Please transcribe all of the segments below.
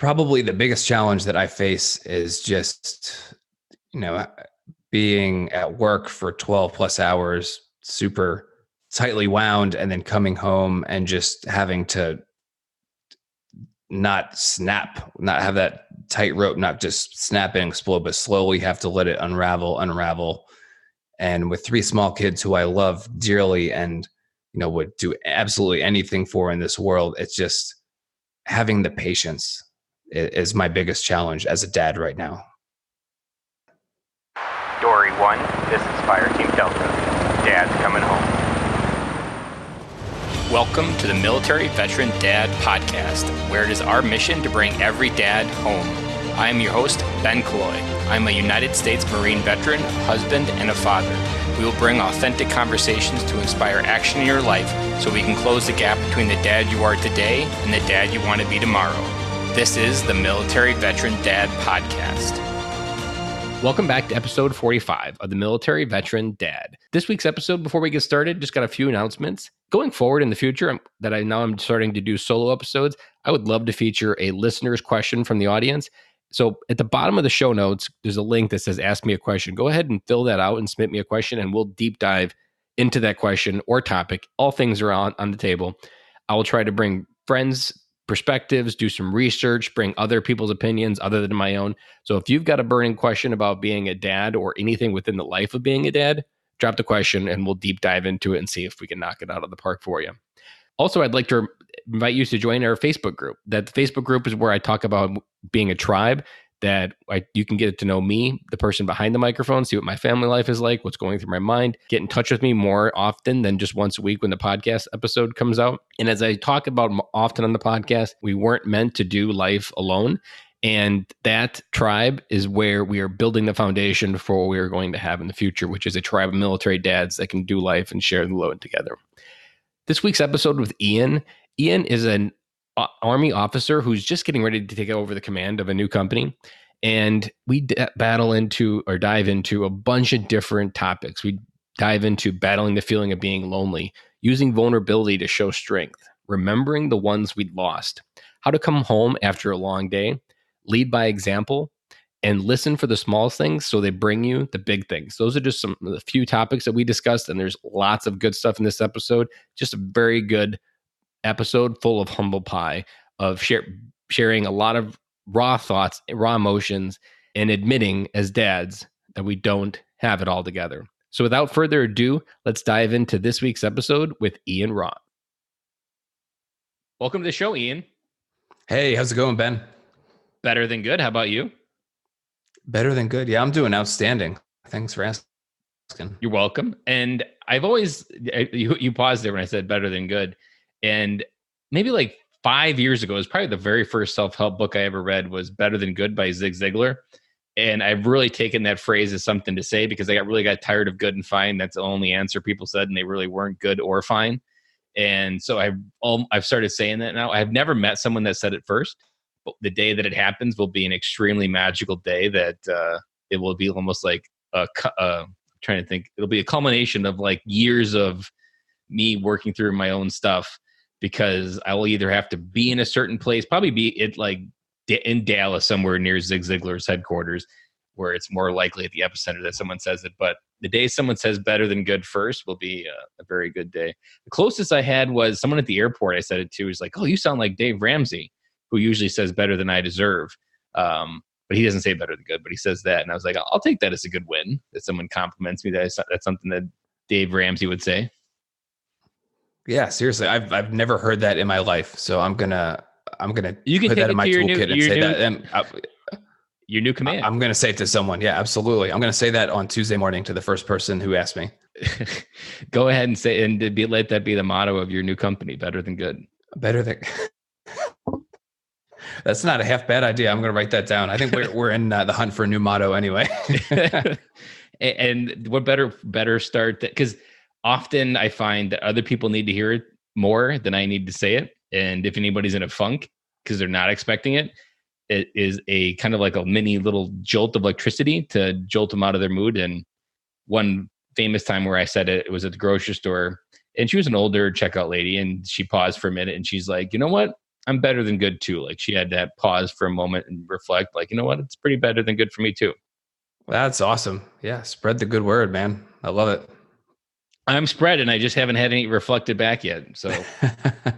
Probably the biggest challenge that I face is just, you know, being at work for 12 plus hours, super tightly wound, and then coming home and just having to not snap, not have that tight rope, not just snap and explode, but slowly have to let it unravel. And with three small kids who I love dearly and, would do absolutely anything for in this world, it's just having the patience is my biggest challenge as a dad right now. Dory 1, this is Fire Team Delta. Dad's coming home. Welcome to the Military Veteran Dad Podcast, where it is our mission to bring every dad home. I am your host, Ben Cloy. I'm a United States Marine veteran, husband, and a father. We will bring authentic conversations to inspire action in your life so we can close the gap between the dad you are today and the dad you want to be tomorrow. This is the Military Veteran Dad Podcast. Welcome back to episode 45 of the Military Veteran Dad. This week's episode, before we get started, just got a few announcements. Going forward in the future, that I know I'm starting to do solo episodes, I would love to feature a listener's question from the audience. So at the bottom of the show notes, there's a link that says ask me a question. Go ahead and fill that out and submit me a question, and we'll deep dive into that question or topic. All things are on the table. I will try to bring friends' perspectives, do some research, bring other people's opinions other than my own. So if you've got a burning question about being a dad or anything within the life of being a dad, drop the question and we'll deep dive into it and see if we can knock it out of the park for you. Also, I'd like to invite you to join our Facebook group. That Facebook group is where I talk about being a tribe, that you can get to know me, the person behind the microphone, see what my family life is like, what's going through my mind, get in touch with me more often than just once a week when the podcast episode comes out. And as I talk about often on the podcast, we weren't meant to do life alone. And that tribe is where we are building the foundation for what we are going to have in the future, which is a tribe of military dads that can do life and share the load together. This week's episode with Ian. Ian is an Army officer who's just getting ready to take over the command of a new company. And we dive into a bunch of different topics. We dive into battling the feeling of being lonely, using vulnerability to show strength, remembering the ones we'd lost, how to come home after a long day, lead by example, and listen for the small things so they bring you the big things. Those are just some of the few topics that we discussed, and there's lots of good stuff in this episode. Just a very good episode full of humble pie, of sharing a lot of raw thoughts, raw emotions, and admitting as dads that we don't have it all together. So without further ado, let's dive into this week's episode with Ian Roth. Welcome to the show, Ian. Hey, how's it going, Ben? Better than good. How about you? Better than good. Yeah, I'm doing outstanding. Thanks for asking. You're welcome. And I've always, you paused there when I said better than good. And maybe like 5 years ago, it was probably the very first self-help book I ever read was Better Than Good by Zig Ziglar. And I've really taken that phrase as something to say because I really got tired of good and fine. That's the only answer people said, and they really weren't good or fine. And so I've started saying that now. I've never met someone that said it first. But the day that it happens will be an extremely magical day that it will be almost like trying to think. It'll be a culmination of like years of me working through my own stuff, because I will either have to be in a certain place, probably be in Dallas somewhere near Zig Ziglar's headquarters, where it's more likely at the epicenter that someone says it. But the day someone says better than good first will be a very good day. The closest I had was someone at the airport I said it to was like, "Oh, you sound like Dave Ramsey," who usually says better than I deserve. But he doesn't say better than good, but he says that. And I was like, I'll take that as a good win, that someone compliments me. That's something that Dave Ramsey would say. Yeah, seriously. I've never heard that in my life. So I'm gonna you can put take that in my toolkit and say that. And your new command. I'm gonna say it to someone. Yeah, absolutely. I'm gonna say that on Tuesday morning to the first person who asked me. Go ahead and say, and let that be the motto of your new company, better than good. Better than That's not a half bad idea. I'm going to write that down. I think we're in the hunt for a new motto anyway. And what better start that, because often I find that other people need to hear it more than I need to say it. And if anybody's in a funk because they're not expecting it, it is a kind of like a mini little jolt of electricity to jolt them out of their mood. And one famous time where I said it was at the grocery store, and she was an older checkout lady, and she paused for a minute and she's like, "You know what? I'm better than good too. Like she had to pause for a moment and reflect, like, you know what? It's pretty better than good for me too. That's awesome. Yeah. Spread the good word, man. I love it. I'm spread and I just haven't had any reflected back yet. So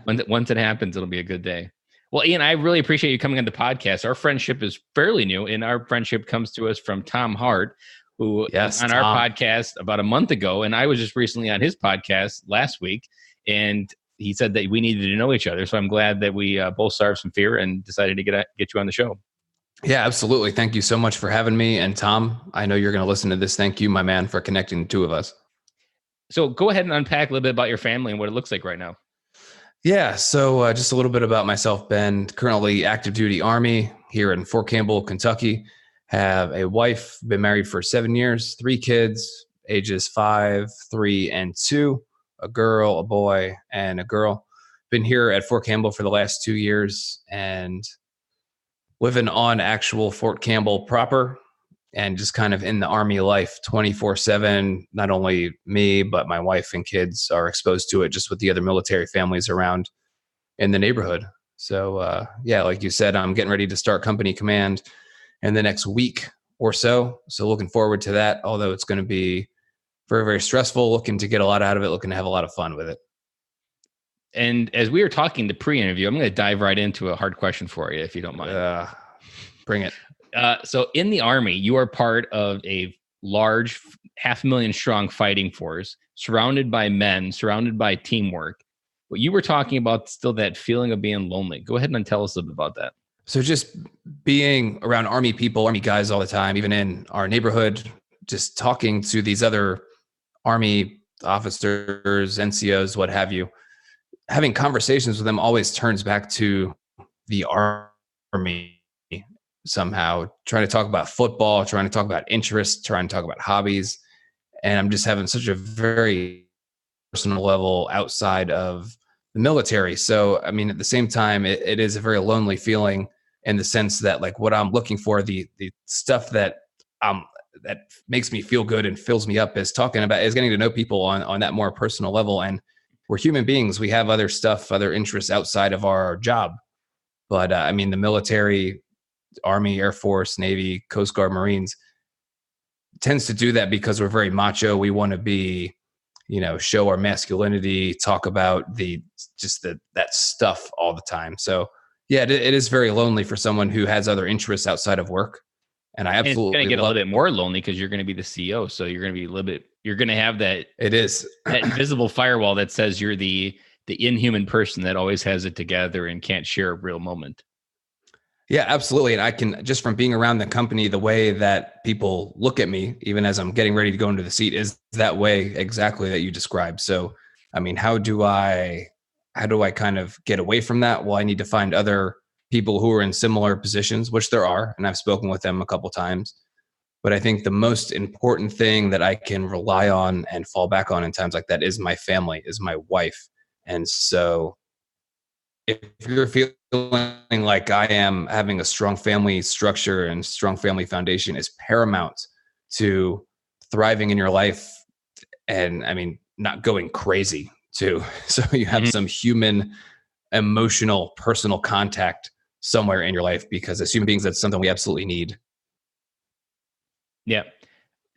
once it happens, it'll be a good day. Well, Ian, I really appreciate you coming on the podcast. Our friendship is fairly new, and our friendship comes to us from Tom Hart, who was Yes, on our podcast about a month ago. And I was just recently on his podcast last week. And he said that we needed to know each other. So I'm glad that we both starved some fear and decided to get you on the show. Yeah, absolutely. Thank you so much for having me. And Tom, I know you're going to listen to this. Thank you, my man, for connecting the two of us. So go ahead and unpack a little bit about your family and what it looks like right now. Yeah. So just a little bit about myself, Ben. Currently active duty Army here in Fort Campbell, Kentucky. Have a wife, been married for 7 years, 3 kids, ages 5, 3, and 2, a girl, a boy, and a girl. Been here at Fort Campbell for the last 2 years and living on actual Fort Campbell proper and just kind of in the Army life 24/7. Not only me, but my wife and kids are exposed to it just with the other military families around in the neighborhood. So, yeah, like you said, I'm getting ready to start company command in the next week or so. So looking forward to that, although it's going to be very, very stressful, looking to get a lot out of it, looking to have a lot of fun with it. And as we were talking the pre-interview, I'm going to dive right into a hard question for you, if you don't mind. Bring it. So in the Army, you are part of a large 500,000 strong fighting force, surrounded by men, surrounded by teamwork. But you were talking about still that feeling of being lonely. Go ahead and tell us a little bit about that. So just being around Army people, Army guys all the time, even in our neighborhood, just talking to these other Army officers, NCOs, what have you, having conversations with them always turns back to the Army somehow, trying to talk about football, trying to talk about interests, trying to talk about hobbies. And I'm just having such a very personal level outside of the military. So, I mean, at the same time, it is a very lonely feeling in the sense that like what I'm looking for, the stuff that that makes me feel good and fills me up is getting to know people on that more personal level. And we're human beings. We have other stuff, other interests outside of our job. But I mean, the military, Army, Air Force, Navy, Coast Guard, Marines tends to do that because we're very macho. We want to be, show our masculinity, talk about that stuff all the time. So yeah, it is very lonely for someone who has other interests outside of work. And I absolutely it's going to get a little bit more lonely because you're going to be the CEO. So you're going to be you're going to have that. It is that invisible firewall that says you're the inhuman person that always has it together and can't share a real moment. Yeah, absolutely. And I can, just from being around the company, the way that people look at me, even as I'm getting ready to go into the seat, is that way exactly that you described. So, I mean, how do I kind of get away from that? Well, I need to find other people who are in similar positions, which there are, and I've spoken with them a couple times. But I think the most important thing that I can rely on and fall back on in times like that is my family, is my wife. And so if you're feeling like I am, having a strong family structure and strong family foundation is paramount to thriving in your life. And I mean, not going crazy too. So you have some human, emotional, personal contact somewhere in your life, because as human beings, that's something we absolutely need. Yeah.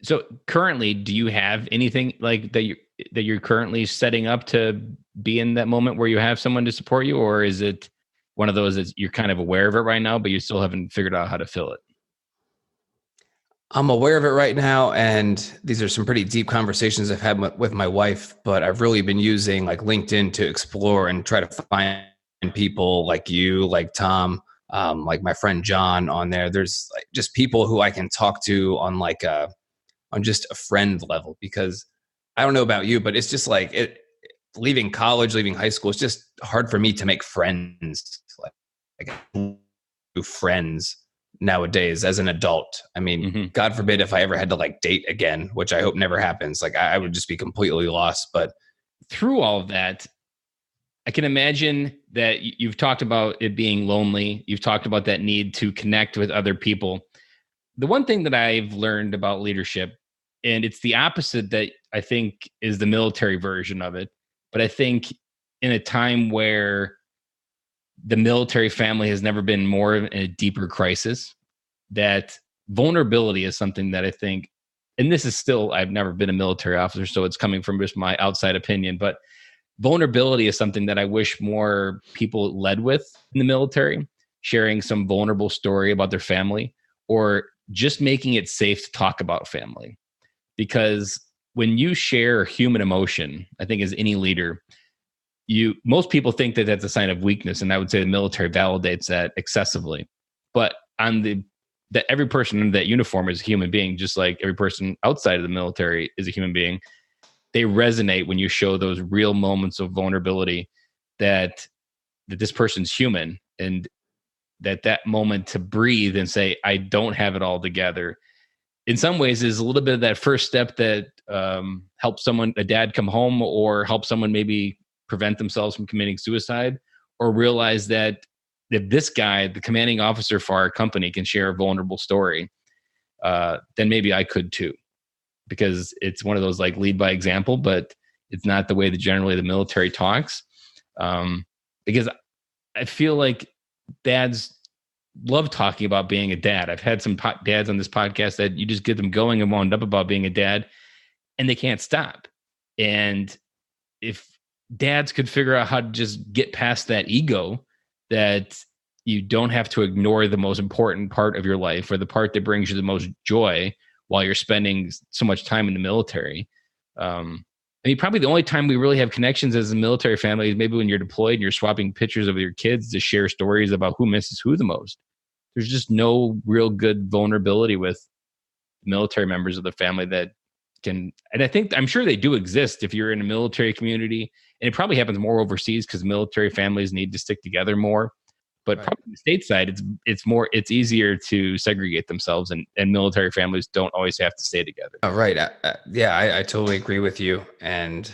So currently, do you have anything like that you're currently setting up to be in that moment where you have someone to support you? Or is it one of those that you're kind of aware of it right now, but you still haven't figured out how to fill it? I'm aware of it right now. And these are some pretty deep conversations I've had with my wife, but I've really been using like LinkedIn to explore and try to find people like you, like Tom, like my friend John on there. There's like just people who I can talk to on like on just a friend level, because I don't know about you, but it's just like leaving college, leaving high school, it's just hard for me to make friends, like friends nowadays as an adult. I mean, God forbid if I ever had to like date again, which I hope never happens. Like I would just be completely lost. But through all of that, I can imagine that you've talked about it being lonely. You've talked about that need to connect with other people. The one thing that I've learned about leadership, and it's the opposite that I think is the military version of it, but I think in a time where the military family has never been more in a deeper crisis. That vulnerability is something that I think, and this is still, I've never been a military officer, so it's coming from just my outside opinion, but vulnerability is something that I wish more people led with in the military, sharing some vulnerable story about their family, or just making it safe to talk about family. Because when you share human emotion, I think as any leader, most people think that that's a sign of weakness, and I would say the military validates that excessively. But that every person in that uniform is a human being, just like every person outside of the military is a human being. They resonate when you show those real moments of vulnerability, that this person's human, and that moment to breathe and say, I don't have it all together, in some ways is a little bit of that first step that helps a dad come home, or help someone maybe prevent themselves from committing suicide, or realize that if this guy, the commanding officer for our company, can share a vulnerable story, then maybe I could too. Because it's one of those like lead by example, but it's not the way that generally the military talks. Because I feel like dads love talking about being a dad. I've had some dads on this podcast that you just get them going and wound up about being a dad, and they can't stop. And if dads could figure out how to just get past that ego, that you don't have to ignore the most important part of your life, or the part that brings you the most joy while you're spending so much time in the military. I mean, probably the only time we really have connections as a military family is maybe when you're deployed and you're swapping pictures of your kids to share stories about who misses who the most. There's just no real good vulnerability with military members of the family that can, and I'm sure they do exist if you're in a military community, and it probably happens more overseas because military families need to stick together more. But probably on the stateside, it's easier to segregate themselves, and military families don't always have to stay together. Oh, right. I totally agree with you. And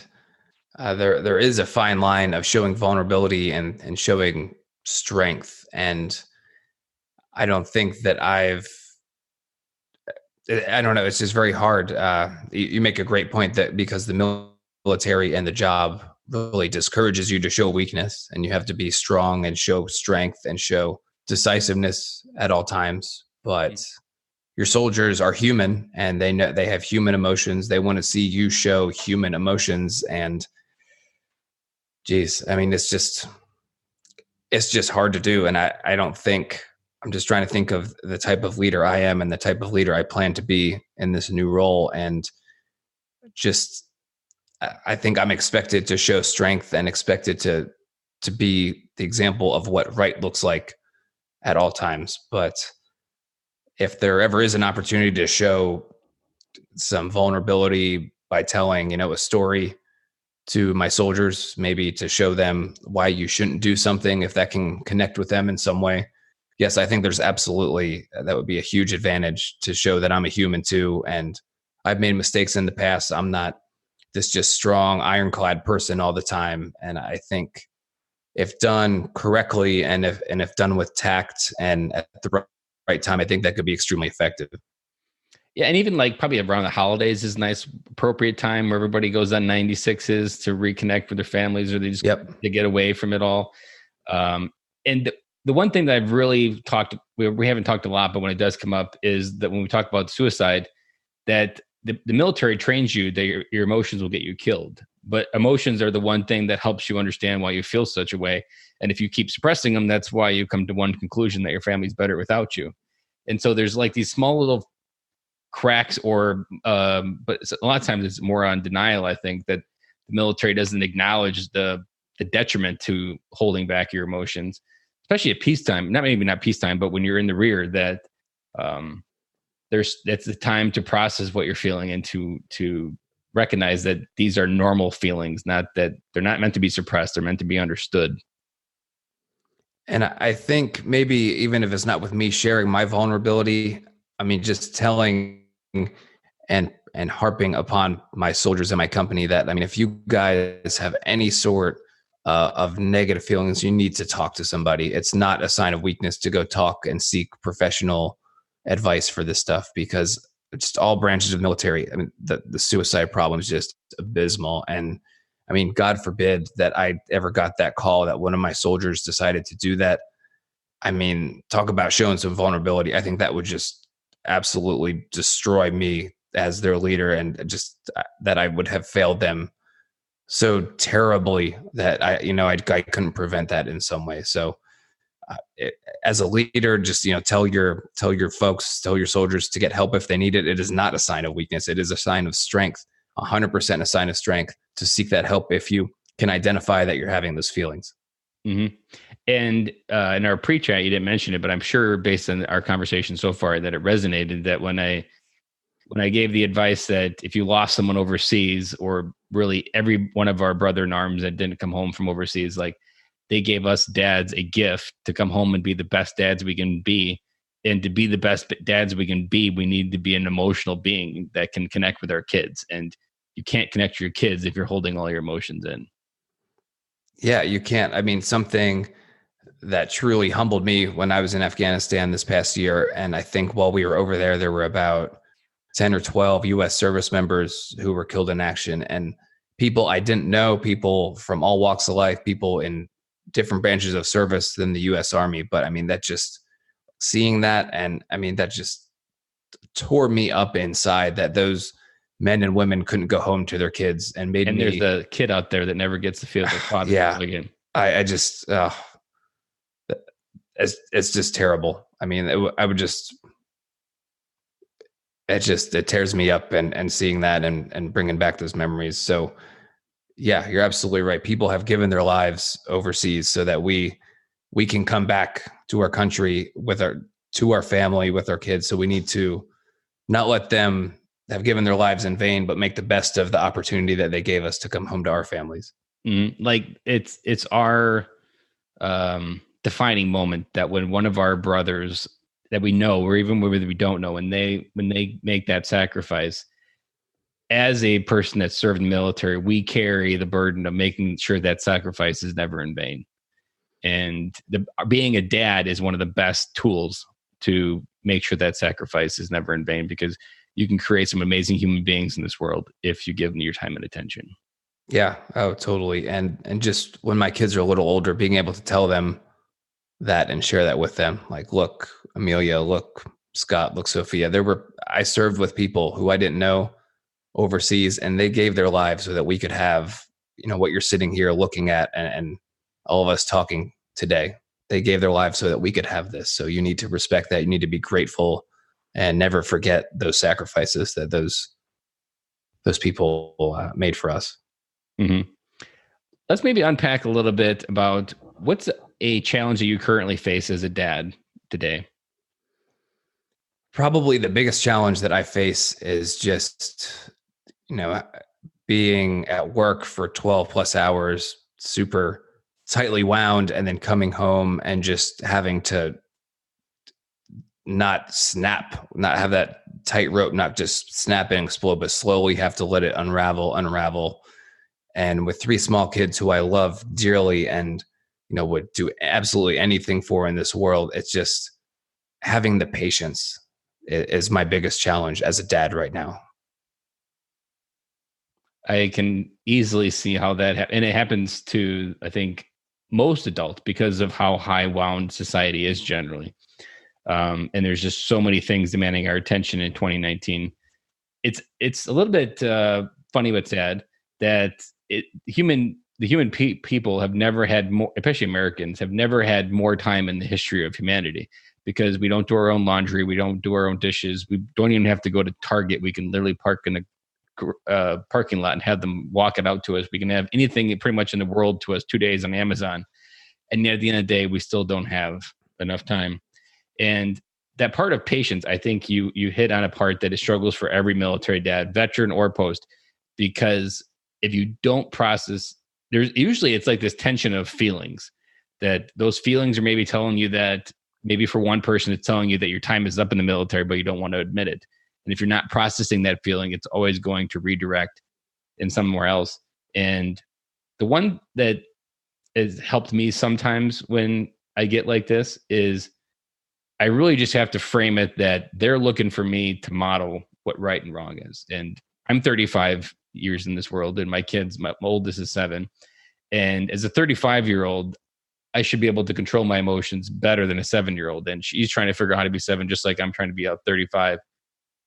there is a fine line of showing vulnerability and showing strength. And I don't think that I don't know. It's just very hard. You make a great point that because the military and the job really discourages you to show weakness, and you have to be strong and show strength and show decisiveness at all times. But your soldiers are human, and they know they have human emotions. They want to see you show human emotions. And geez, I mean, it's just hard to do. And I don't think, I'm just trying to think of the type of leader I am and the type of leader I plan to be in this new role. And just, I think I'm expected to show strength and expected to be the example of what right looks like at all times. But if there ever is an opportunity to show some vulnerability by telling, a story to my soldiers, maybe to show them why you shouldn't do something, if that can connect with them in some way, yes, I think there's absolutely, that would be a huge advantage to show that I'm a human too. And I've made mistakes in the past. I'm not this just strong, ironclad person all the time. And I think if done correctly, and if done with tact and at the right time, I think that could be extremely effective. Yeah, and even like probably around the holidays is a nice appropriate time where everybody goes on 96s to reconnect with their families, or they just to get away from it all. And the one thing that I've really we haven't talked a lot, but when it does come up, is that when we talk about suicide, that the military trains you that your emotions will get you killed. But emotions are the one thing that helps you understand why you feel such a way. And if you keep suppressing them, that's why you come to one conclusion, that your family's better without you. And so there's like these small little cracks, but a lot of times it's more on denial. I think that the military doesn't acknowledge the detriment to holding back your emotions, especially at peacetime. Not peacetime, but when you're in the rear, that that's the time to process what you're feeling, and to recognize that these are normal feelings, not that they're not meant to be suppressed. They're meant to be understood. And I think maybe even if it's not with me sharing my vulnerability, I mean, just telling and harping upon my soldiers in my company that, I mean, if you guys have any sort of negative feelings, you need to talk to somebody. It's not a sign of weakness to go talk and seek professional advice for this stuff, because just all branches of the military, I mean, the suicide problem is just abysmal. And I mean, God forbid that I ever got that call that one of my soldiers decided to do that. I mean, talk about showing some vulnerability. I think that would just absolutely destroy me as their leader, and just that I would have failed them so terribly that I couldn't prevent that in some way. So as a leader, just tell your folks, tell your soldiers to get help if they need it. It is not a sign of weakness. It is a sign of strength. 100% a sign of strength to seek that help if you can identify that you're having those feelings. Mm-hmm. And in our pre-chat, you didn't mention it, but I'm sure based on our conversation so far that it resonated, that when I gave the advice that if you lost someone overseas, or really every one of our brother in arms that didn't come home from overseas, like, they gave us dads a gift to come home and be the best dads we can be. And to be the best dads we can be, we need to be an emotional being that can connect with our kids. And you can't connect your kids if you're holding all your emotions in. Yeah, you can't. I mean, something that truly humbled me when I was in Afghanistan this past year, and I think while we were over there were about 10 or 12 US service members who were killed in action, and people I didn't know, people from all walks of life, people in different branches of service than the US Army. But I mean, that just seeing that, and I mean, that just tore me up inside, that those men and women couldn't go home to their kids, and made And me. there's the kid out there that never gets to feel their father Yeah. again. I just, it's just terrible. I mean, it tears me up, and seeing that, and bringing back those memories. So yeah, you're absolutely right. People have given their lives overseas so that we can come back to our country to our family, with our kids. So we need to not let them have given their lives in vain, but make the best of the opportunity that they gave us to come home to our families. Like, it's our defining moment that when one of our brothers that we know, or even whether we don't know, when they make that sacrifice, as a person that served in the military, we carry the burden of making sure that sacrifice is never in vain. And being a dad is one of the best tools to make sure that sacrifice is never in vain, because you can create some amazing human beings in this world if you give them your time and attention. Yeah. Oh, totally. And just when my kids are a little older, being able to tell them that and share that with them. Like, look, Amelia, look, Scott, look, Sophia. I served with people who I didn't know overseas, and they gave their lives so that we could have, what you're sitting here looking at, and all of us talking today. They gave their lives so that we could have this. So you need to respect that. You need to be grateful, and never forget those sacrifices that those people made for us. Mm-hmm. Let's maybe unpack a little bit about what's a challenge that you currently face as a dad today. Probably the biggest challenge that I face is just, being at work for 12 plus hours, super tightly wound, and then coming home and just having to not have that tight rope, not just snap and explode, but slowly have to let it unravel. And with 3 small kids who I love dearly, and, would do absolutely anything for in this world, it's just having the patience is my biggest challenge as a dad right now. I can easily see how that and it happens to, I think, most adults, because of how high wound society is generally. And there's just so many things demanding our attention in 2019. It's a little bit funny but sad that the human people have never had more, especially Americans, have never had more time in the history of humanity, because we don't do our own laundry, we don't do our own dishes, we don't even have to go to Target. We can literally park in a parking lot and have them walk it out to us. We can have anything pretty much in the world to us 2 days on Amazon, and yet at the end of the day, we still don't have enough time. And that part of patience, I think you hit on a part that it struggles for every military dad, veteran or post, because if you don't process, it's like this tension of feelings, that those feelings are maybe telling you that, maybe for one person, it's telling you that your time is up in the military, but you don't want to admit it. And if you're not processing that feeling, it's always going to redirect in somewhere else. And the one that has helped me sometimes when I get like this is I really just have to frame it that they're looking for me to model what right and wrong is. And I'm 35 years in this world, and my oldest is 7. And as a 35-year-old, I should be able to control my emotions better than a 7-year-old. And she's trying to figure out how to be 7, just like I'm trying to be out 35.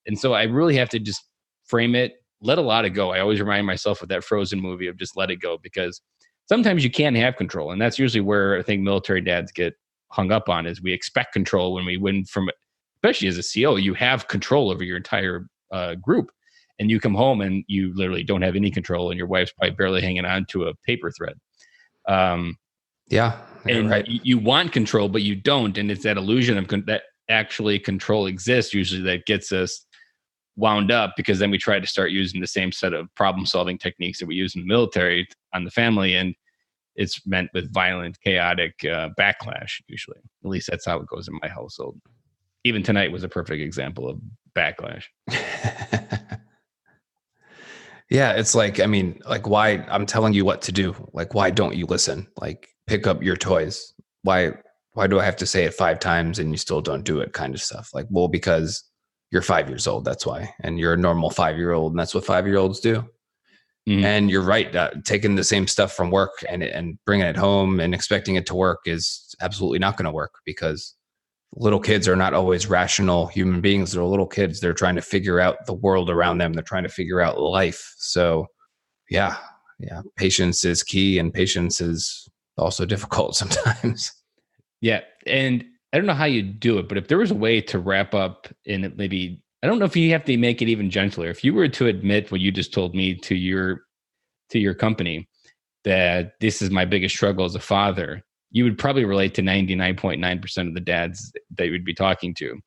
And so I really have to just frame it, let a lot of go. I always remind myself of that Frozen movie of just let it go, because sometimes you can't have control. And that's usually where I think military dads get hung up on, is we expect control when we win from, especially as a CO, you have control over your entire group. And you come home and you literally don't have any control, and your wife's probably barely hanging on to a paper thread. Yeah. And right. you want control, but you don't. And it's that illusion of that actually control exists usually that gets us wound up, because then we try to start using the same set of problem solving techniques that we use in the military on the family. And it's meant with violent, chaotic backlash, usually. At least that's how it goes in my household. Even tonight was a perfect example of backlash. Yeah, it's like, I mean, like, why I'm telling you what to do. Like, why don't you listen? Like, pick up your toys. Why do I have to say it 5 times and you still don't do it, kind of stuff? Like, well, because you're 5 years old. That's why. And you're a normal 5-year-old, and that's what 5-year-olds do. Mm-hmm. And you're right. Taking the same stuff from work and bringing it home and expecting it to work is absolutely not going to work, because little kids are not always rational human beings. They're little kids. They're trying to figure out the world around them. They're trying to figure out life. So yeah. Patience is key, and patience is also difficult sometimes. Yeah. And I don't know how you do it, but if there was a way to wrap up in it, maybe, I don't know if you have to make it even gentler. If you were to admit what you just told me to your company, that this is my biggest struggle as a father, you would probably relate to 99.9% of the dads that you would be talking to,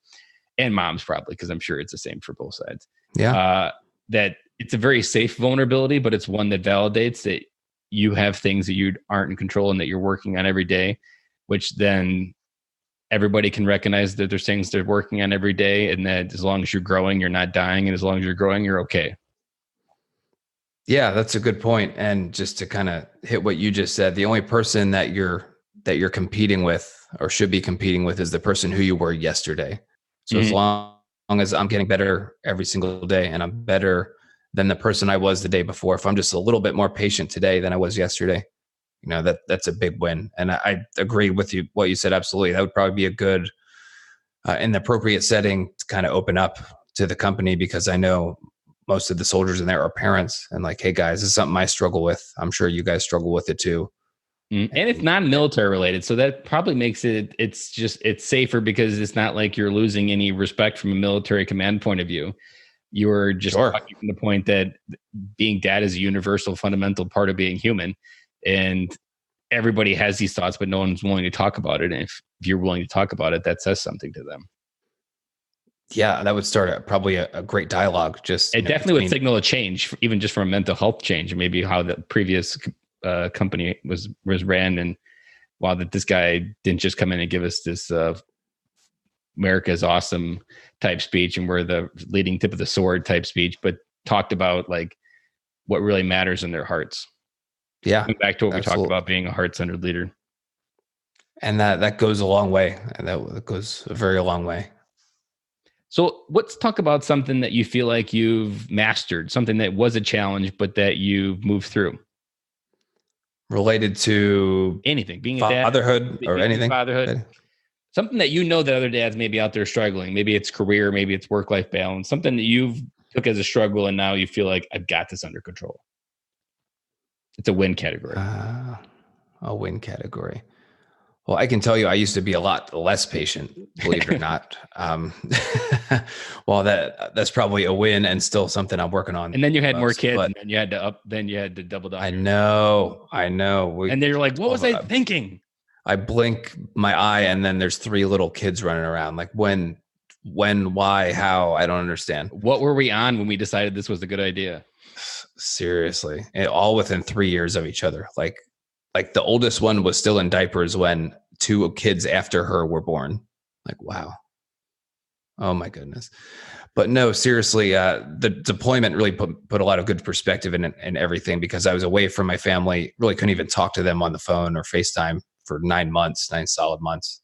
and moms probably, because I'm sure it's the same for both sides. Yeah. That it's a very safe vulnerability, but it's one that validates that you have things that you aren't in control and that you're working on every day, which then everybody can recognize that there's things they're working on every day, and that as long as you're growing, you're not dying. And as long as you're growing, you're okay. Yeah, that's a good point. And just to kind of hit what you just said, the only person that you're competing with, or should be competing with, is the person who you were yesterday. So as long as I'm getting better every single day, and I'm better than the person I was the day before, if I'm just a little bit more patient today than I was yesterday, that's a big win. And I agree with you, what you said. Absolutely. That would probably be a good, in the appropriate setting, to kind of open up to the company, because I know most of the soldiers in there are parents, and like, hey guys, this is something I struggle with. I'm sure you guys struggle with it too. And it's not military related. So that probably makes it's safer, because it's not like you're losing any respect from a military command point of view. You're just talking from the point that being dad is a universal, fundamental part of being human. And everybody has these thoughts, but no one's willing to talk about it. And if you're willing to talk about it, that says something to them. Yeah, that would start probably a great dialogue. It definitely would signal a change, even just from a mental health change, and maybe how the previous company was ran. And wow, that this guy didn't just come in and give us this America's awesome type speech, and we're the leading tip of the sword type speech, but talked about like what really matters in their hearts. Yeah. Going back to what we talked about, being a heart-centered leader. And that goes a long way. And that goes a very long way. So let's talk about something that you feel like you've mastered, something that was a challenge, but that you've moved through. Related to anything, being a dad, fatherhood, or anything. Fatherhood. Something that that other dads may be out there struggling. Maybe it's career, maybe it's work-life balance, something that you've took as a struggle and now you feel like, I've got this under control. It's a win category. A win category. Well, I can tell you, I used to be a lot less patient, believe it or not. Well, that's probably a win, and still something I'm working on. And then you had more kids, and then you had to double down. I know. And they're like, what was I thinking? I blink my eye, and then there's 3 little kids running around. Like, when, why, how? I don't understand. What were we on when we decided this was a good idea? Seriously, all within 3 years of each other. Like the oldest one was still in diapers when 2 kids after her were born. Like, wow. Oh my goodness. But no, seriously, the deployment really put a lot of good perspective in everything, because I was away from my family, really couldn't even talk to them on the phone or FaceTime for 9 solid months,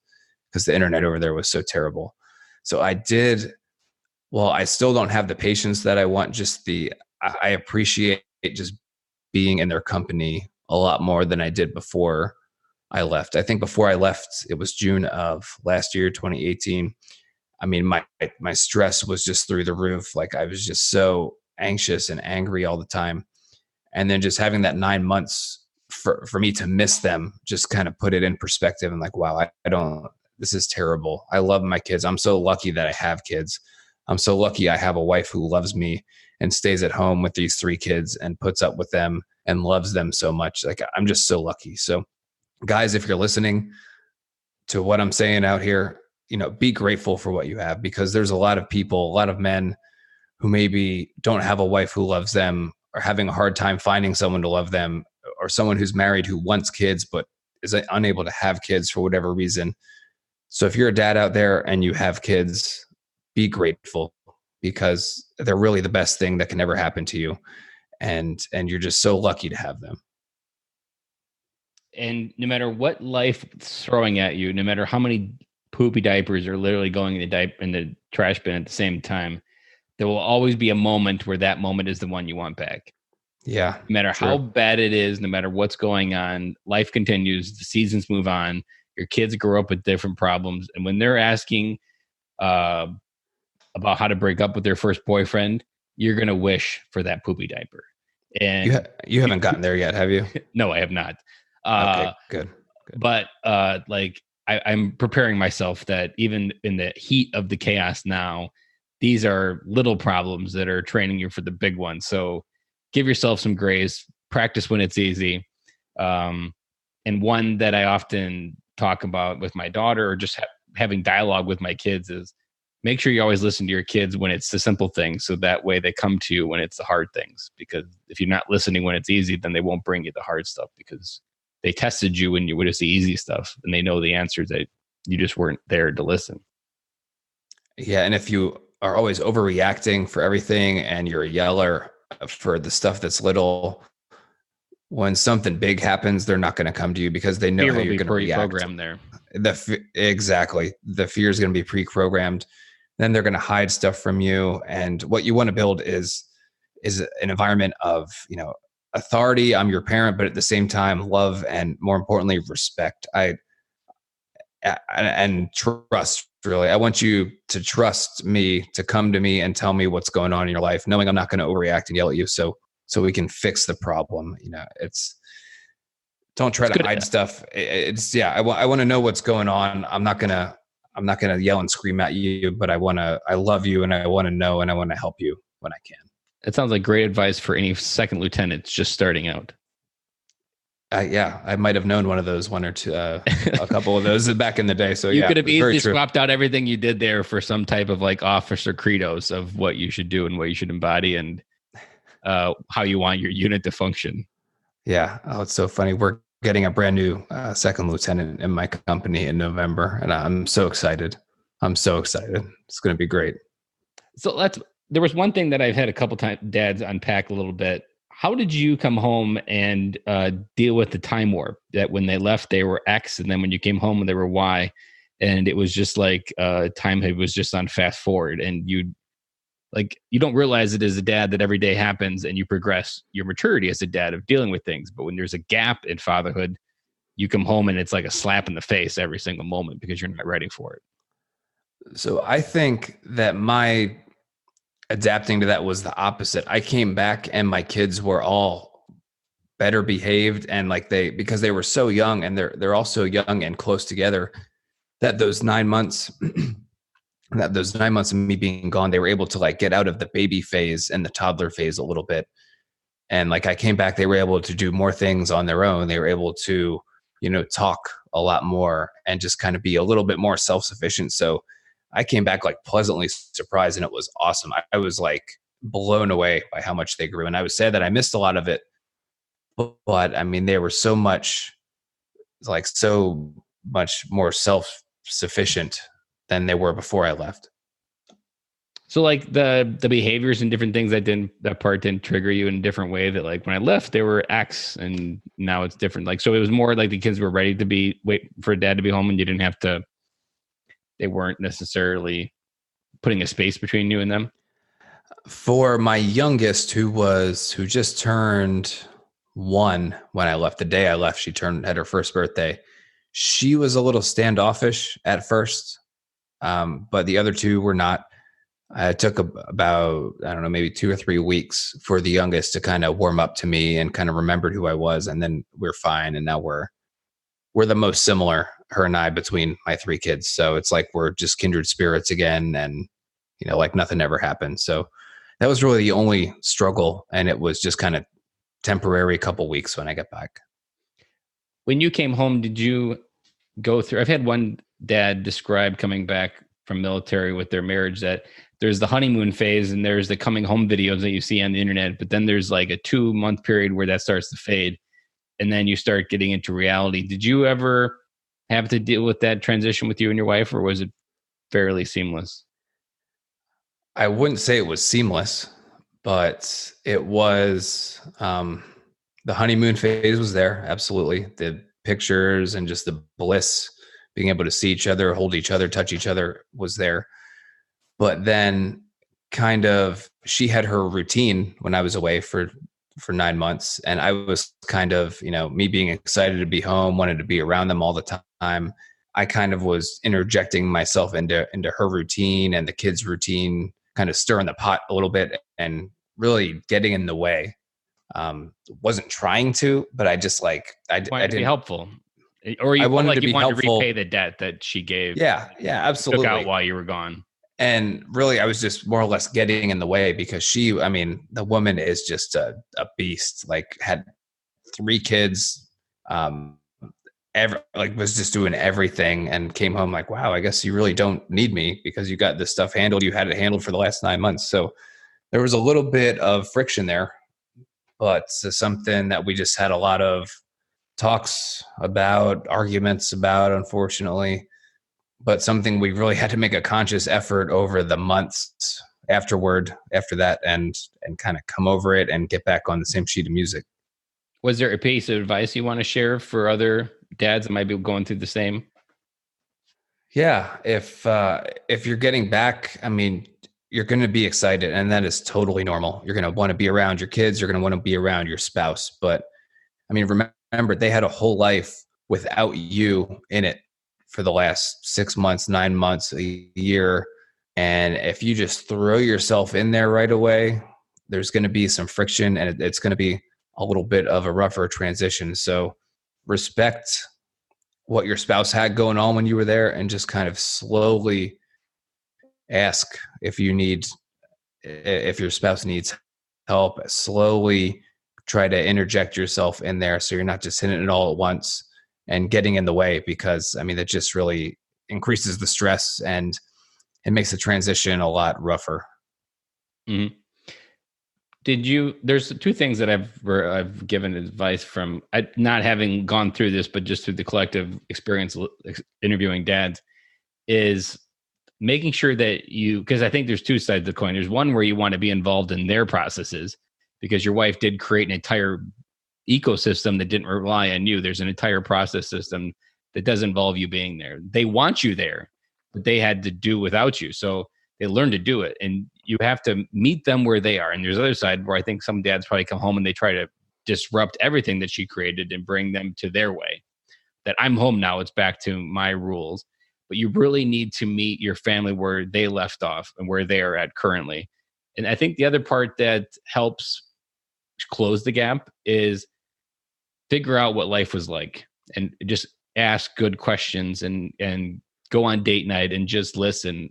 because the internet over there was so terrible. So I still don't have the patience that I want. I appreciate just being in their company a lot more than I did before I left. I think before I left, it was June of last year, 2018. I mean, my stress was just through the roof. Like I was just so anxious and angry all the time. And then just having that 9 months for me to miss them just kind of put it in perspective. And like, wow, I don't, this is terrible. I love my kids. I'm so lucky that I have kids. I'm so lucky I have a wife who loves me and stays at home with these 3 kids and puts up with them and loves them so much. Like I'm just so lucky. So guys, if you're listening to what I'm saying out here, be grateful for what you have, because there's a lot of people, a lot of men who maybe don't have a wife who loves them, or having a hard time finding someone to love them, or someone who's married who wants kids but is unable to have kids for whatever reason. So if you're a dad out there and you have kids, be grateful, because they're really the best thing that can ever happen to you. And you're just so lucky to have them. And no matter what life is throwing at you, no matter how many poopy diapers are literally going in the trash bin at the same time, there will always be a moment where that moment is the one you want back. Yeah. No matter how bad it is, no matter what's going on, life continues, the seasons move on, your kids grow up with different problems. And when they're asking about how to break up with their first boyfriend, you're going to wish for that poopy diaper. And you haven't gotten there yet, have you? No, I have not. Okay, good. But I'm preparing myself that even in the heat of the chaos now, these are little problems that are training you for the big ones. So give yourself some grace, practice when it's easy. And one that I often talk about with my daughter, or just having dialogue with my kids, is make sure you always listen to your kids when it's the simple things. So that way they come to you when it's the hard things. Because if you're not listening when it's easy, then they won't bring you the hard stuff, because they tested you when you would just the easy stuff, and they know the answers that you just weren't there to listen. Yeah. And if you are always overreacting for everything and you're a yeller for the stuff that's little, when something big happens, they're not going to come to you, because they know Fear how will you're be going to react. Pre-programmed there. Exactly. The fear is going to be pre-programmed. Then they're going to hide stuff from you. And what you want to build is an environment of, authority. I'm your parent, but at the same time, love, and more importantly, respect. And trust. Really, I want you to trust me, to come to me and tell me what's going on in your life, knowing I'm not going to overreact and yell at you. So we can fix the problem. Don't try to hide stuff. I want to know what's going on. I'm not gonna yell and scream at you, but I love you, and I want to know, and I want to help you when I can. It sounds like great advice for any second lieutenants just starting out. I might have known one of those, one or two, a couple of those back in the day. So you could have easily swapped out everything you did there for some type of like officer credos of what you should do and what you should embody, and how you want your unit to function. Yeah. Oh, it's so funny. We're getting a brand new second lieutenant in my company in November, and I'm so excited. It's going to be great. So there was one thing that I've had a couple times dads unpack a little bit. How did you come home and deal with the time warp that when they left, they were X, and then when you came home, they were Y, and it was just like time was just on fast forward, and you don't realize it as a dad that every day happens and you progress your maturity as a dad of dealing with things. But when there's a gap in fatherhood, you come home and it's like a slap in the face every single moment because you're not ready for it. So I think that my adapting to that was the opposite. I came back and my kids were all better behaved, and because they were so young, and they're all so young and close together, that those 9 months of me being gone, they were able to get out of the baby phase and the toddler phase a little bit. And I came back, they were able to do more things on their own. They were able to, talk a lot more and just kind of be a little bit more self-sufficient. So I came back pleasantly surprised, and it was awesome. I was blown away by how much they grew. And I would say that I missed a lot of it, but I mean, they were so much more self-sufficient than they were before I left. So the behaviors and different things that part didn't trigger you in a different way, that when I left, they were X and now it's different. So it was more like the kids were ready to wait for dad to be home, and you didn't have to, they weren't necessarily putting a space between you and them. For my youngest, who just turned 1 when I left, the day I left, had her first birthday. She was a little standoffish at first, but the other two were not. It took about, I don't know, maybe 2 or 3 weeks for the youngest to kind of warm up to me and kind of remembered who I was, and then we're fine. And now we're the most similar, her and I, between my 3 kids. So it's like we're just kindred spirits again, and like nothing ever happened. So that was really the only struggle, and it was just kind of temporary, couple weeks when I got back. When you came home, did you go through? I've had one dad describe coming back from military with their marriage that there's the honeymoon phase and there's the coming home videos that you see on the internet, but then there's like a 2-month period where that starts to fade, and then you start getting into reality. Did you ever have to deal with that transition with you and your wife, or was it fairly seamless? I wouldn't say it was seamless, but it was, the honeymoon phase was there. Absolutely. The pictures and just the bliss, being able to see each other, hold each other, touch each other, was there. But then kind of, she had her routine when I was away for 9 months. And I was kind of, me being excited to be home, wanted to be around them all the time. I kind of was interjecting myself into her routine and the kids' routine, kind of stirring the pot a little bit and really getting in the way. Wasn't trying to, but I just I didn't be helpful, or I wanted to be wanted helpful. to repay the debt that she gave. Yeah, absolutely. Took out while you were gone. And really, I was just more or less getting in the way because the woman is just a beast. Like, had 3 kids, was just doing everything, and came home like, wow, I guess you really don't need me because you got this stuff handled. You had it handled for the last 9 months. So there was a little bit of friction there, but something that we just had a lot of talks about, arguments about, unfortunately, but something we really had to make a conscious effort over the months after that, and kind of come over it and get back on the same sheet of music. Was there a piece of advice you want to share for other dads that might be going through the same? Yeah. If you're getting back, you're going to be excited, and that is totally normal. You're going to want to be around your kids. You're going to want to be around your spouse. But remember, they had a whole life without you in it for the last 6 months, 9 months, a year. And if you just throw yourself in there right away, there's going to be some friction, and it's going to be a little bit of a rougher transition. So respect what your spouse had going on when you were there, and just kind of slowly ask if your spouse needs help. Slowly try to interject yourself in there, so you're not just hitting it all at once and getting in the way, because that just really increases the stress and it makes the transition a lot rougher. Mm-hmm. There's 2 things that I've given advice from, not having gone through this, but just through the collective experience interviewing dads, is making sure that because I think there's 2 sides of the coin. There's one where you want to be involved in their processes, because your wife did create an entire ecosystem that didn't rely on you. There's an entire process system that does involve you being there. They want you there, but they had to do without you. So they learned to do it, and you have to meet them where they are. And there's the other side where I think some dads probably come home and they try to disrupt everything that she created and bring them to their way. That I'm home now, it's back to my rules. But you really need to meet your family where they left off and where they are at currently. And I think the other part that helps close the gap is figure out what life was like, and just ask good questions, and go on date night and just listen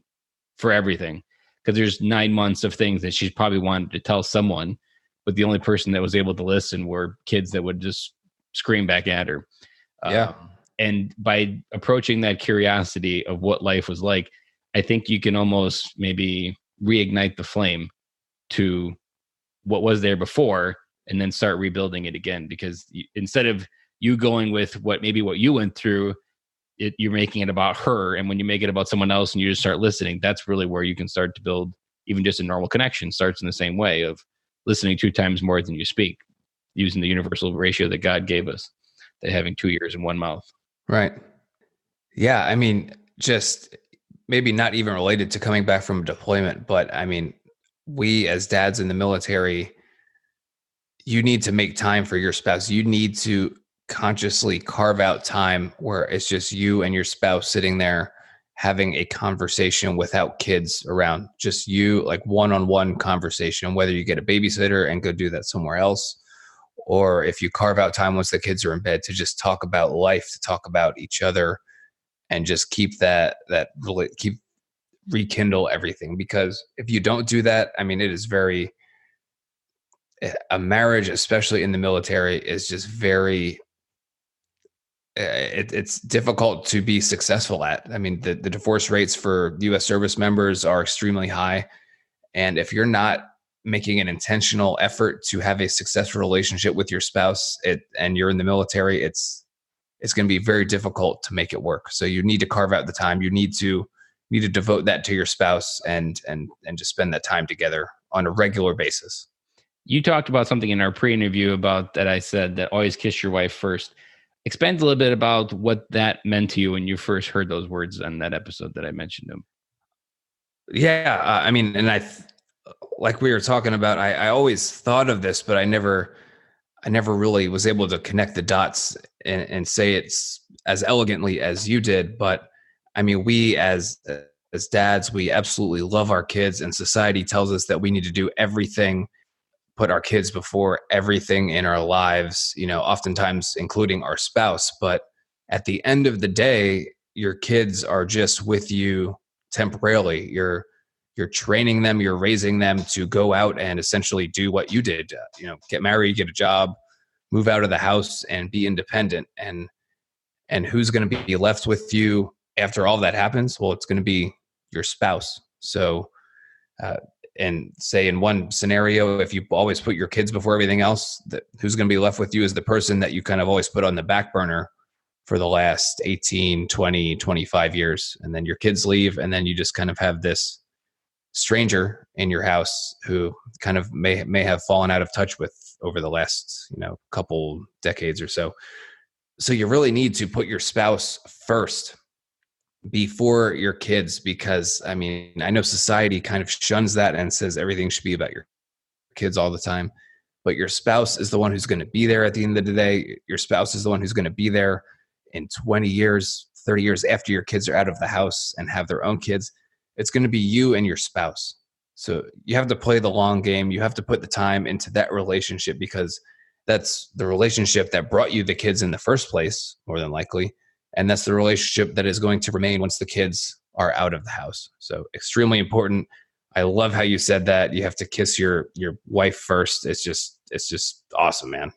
for everything. Because there's 9 months of things that she probably wanted to tell someone, but the only person that was able to listen were kids that would just scream back at her. Yeah. And by approaching that curiosity of what life was like, I think you can almost maybe reignite the flame to what was there before, and then start rebuilding it again. Because instead of you going with what you went through, you're making it about her. And when you make it about someone else and you just start listening, that's really where you can start to build even just a normal connection. Starts in the same way of listening 2 times more than you speak, using the universal ratio that God gave us, that having 2 ears and 1 mouth. Right. Yeah. Just maybe not even related to coming back from deployment, but we as dads in the military, you need to make time for your spouse. You need to consciously carve out time where it's just you and your spouse sitting there having a conversation without kids around, just you, like one-on-one conversation, whether you get a babysitter and go do that somewhere else, or if you carve out time once the kids are in bed to just talk about life, to talk about each other, and just keep that really keep rekindle everything. Because if you don't do that, I mean, it is very, a marriage, especially in the military, is just very, it's difficult to be successful at. I mean, the divorce rates for U.S. service members are extremely high. And if you're not making an intentional effort to have a successful relationship with your spouse, and you're in the military, it's going to be very difficult to make it work. So you need to carve out the time. You need to devote that to your spouse, and just spend that time together on a regular basis. You talked about something in our pre-interview about that. I said that always kiss your wife first. Expand a little bit about what that meant to you when you first heard those words on that episode that I mentioned them. Yeah, I mean, and like we were talking about, I always thought of this, but I never really was able to connect the dots and say it's as elegantly as you did. But I mean, we as dads, we absolutely love our kids, and society tells us that we need to do everything, put our kids before everything in our lives, oftentimes including our spouse. But at the end of the day, your kids are just with you temporarily. You're training them, you're raising them to go out and essentially do what you did, get married, get a job, move out of the house, and be independent. And who's going to be left with you after all that happens? Well, it's going to be your spouse. So, and say in one scenario, if you always put your kids before everything else, who's going to be left with you is the person that you kind of always put on the back burner for the last 18, 20, 25 years. And then your kids leave, and then you just kind of have this stranger in your house who kind of may have fallen out of touch with over the last, couple decades or so. So you really need to put your spouse first before your kids, because I mean, I know society kind of shuns that and says everything should be about your kids all the time, but your spouse is the one who's going to be there at the end of the day. Your spouse is the one who's going to be there in 20 years, 30 years after your kids are out of the house and have their own kids. It's going to be you and your spouse. So you have to play the long game. You have to put the time into that relationship, because that's the relationship that brought you the kids in the first place, more than likely. And that's the relationship that is going to remain once the kids are out of the house. So extremely important. I love how you said that. You have to kiss your wife first. It's just awesome, man.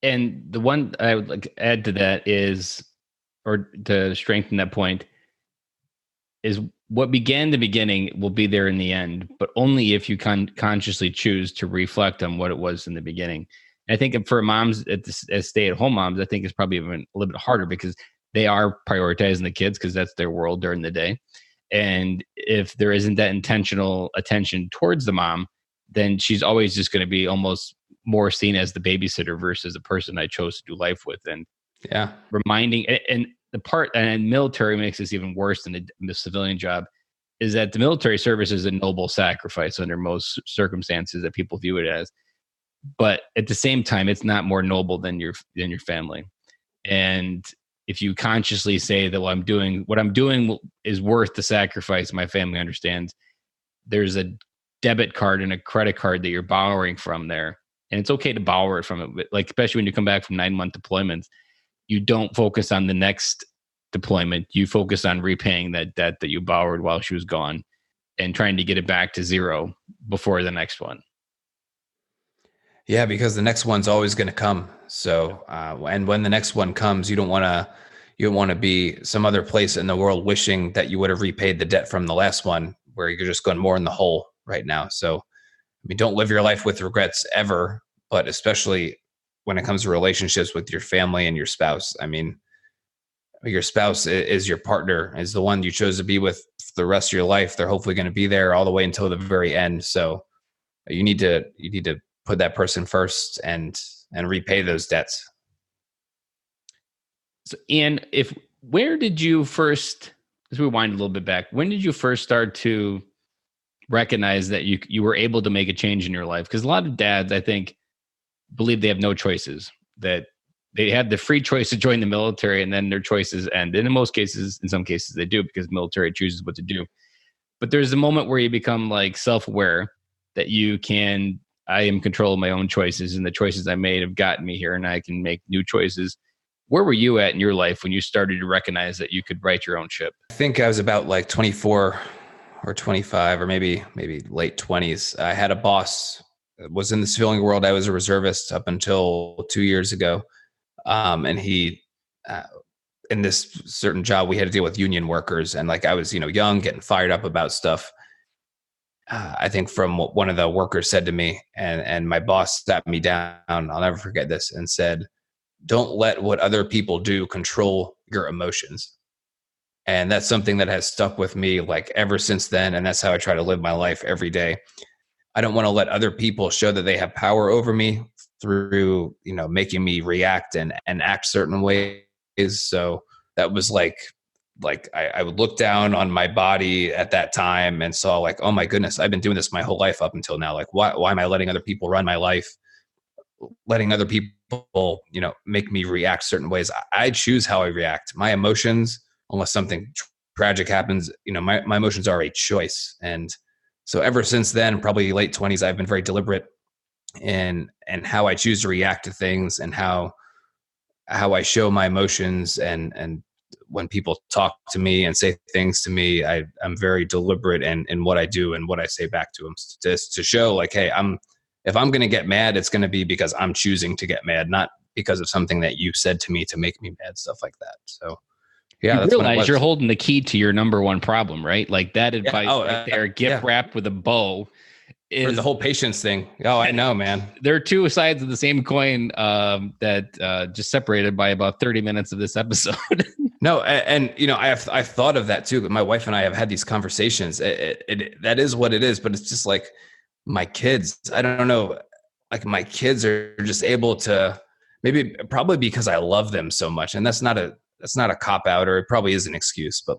And the one I would like to add to that is, or to strengthen that point, is what began the beginning will be there in the end, but only if you consciously choose to reflect on what it was in the beginning. And I think for moms, as stay-at-home moms, I think it's probably even a little bit harder, because they are prioritizing the kids because that's their world during the day. And if there isn't that intentional attention towards the mom, then she's always just going to be almost more seen as the babysitter versus the person I chose to do life with. And yeah, reminding, and the part, and military makes this even worse than the civilian job, is that the military service is a noble sacrifice under most circumstances that people view it as. But at the same time, it's not more noble than your family. And if you consciously say that, well, what I'm doing is worth the sacrifice, my family understands, there's a debit card and a credit card that you're borrowing from there. And it's okay to borrow it from it. But like, especially when you come back from 9-month deployments, you don't focus on the next deployment. You focus on repaying that debt that you borrowed while she was gone and trying to get it back to zero before the next one. Yeah, because the next one's always going to come. So, and when the next one comes, you don't want to be some other place in the world wishing that you would have repaid the debt from the last one, where you're just going more in the hole right now. So, I mean, don't live your life with regrets ever, but especially when it comes to relationships with your family and your spouse. I mean, your spouse is your partner, is the one you chose to be with for the rest of your life. They're hopefully going to be there all the way until the very end. So you need to put that person first and repay those debts. So, Ian, where did you first, let's rewind a little bit back. When did you first start to recognize that you were able to make a change in your life. Because a lot of dads, I think, believe they have no choices, that they had the free choice to join the military and then their choices end. And in some cases they do, because the military chooses what to do. But there's a moment where you become like self-aware that I am in control of my own choices, and the choices I made have gotten me here, and I can make new choices. Where were you at in your life when you started to recognize that you could write your own ship? I think I was about like 24 or 25, or maybe late 20s. I had a boss, was in the civilian world. I was a reservist up until 2 years ago. And he, in this certain job, we had to deal with union workers. And like, I was, young, getting fired up about stuff. I think from what one of the workers said to me, and my boss sat me down, I'll never forget this, and said, "Don't let what other people do control your emotions." And that's something that has stuck with me like ever since then. And that's how I try to live my life every day. I don't want to let other people show that they have power over me through, making me react and act certain ways. So that was like I would look down on my body at that time and saw like, oh my goodness, I've been doing this my whole life up until now. Like, why am I letting other people run my life? Letting other people, make me react certain ways. I choose how I react. My emotions, unless something tragic happens, my emotions are a choice. And so ever since then, probably late 20s, I've been very deliberate in how I choose to react to things, and how I show my emotions. And when people talk to me and say things to me, I'm very deliberate in what I do and what I say back to them, to show like, hey, if I'm going to get mad, it's going to be because I'm choosing to get mad, not because of something that you said to me to make me mad, stuff like that. So yeah, you realize you're holding the key to your number one problem, right? Like that advice there, gift wrapped with a bow, is for the whole patience thing. Oh, I know, man. There are two sides of the same coin that just separated by about 30 minutes of this episode. No, and I've thought of that too. My wife and I have had these conversations. That is what it is, but it's just like my kids. I don't know. Like my kids are just able to, probably because I love them so much, and that's not a cop out, or it probably is an excuse, but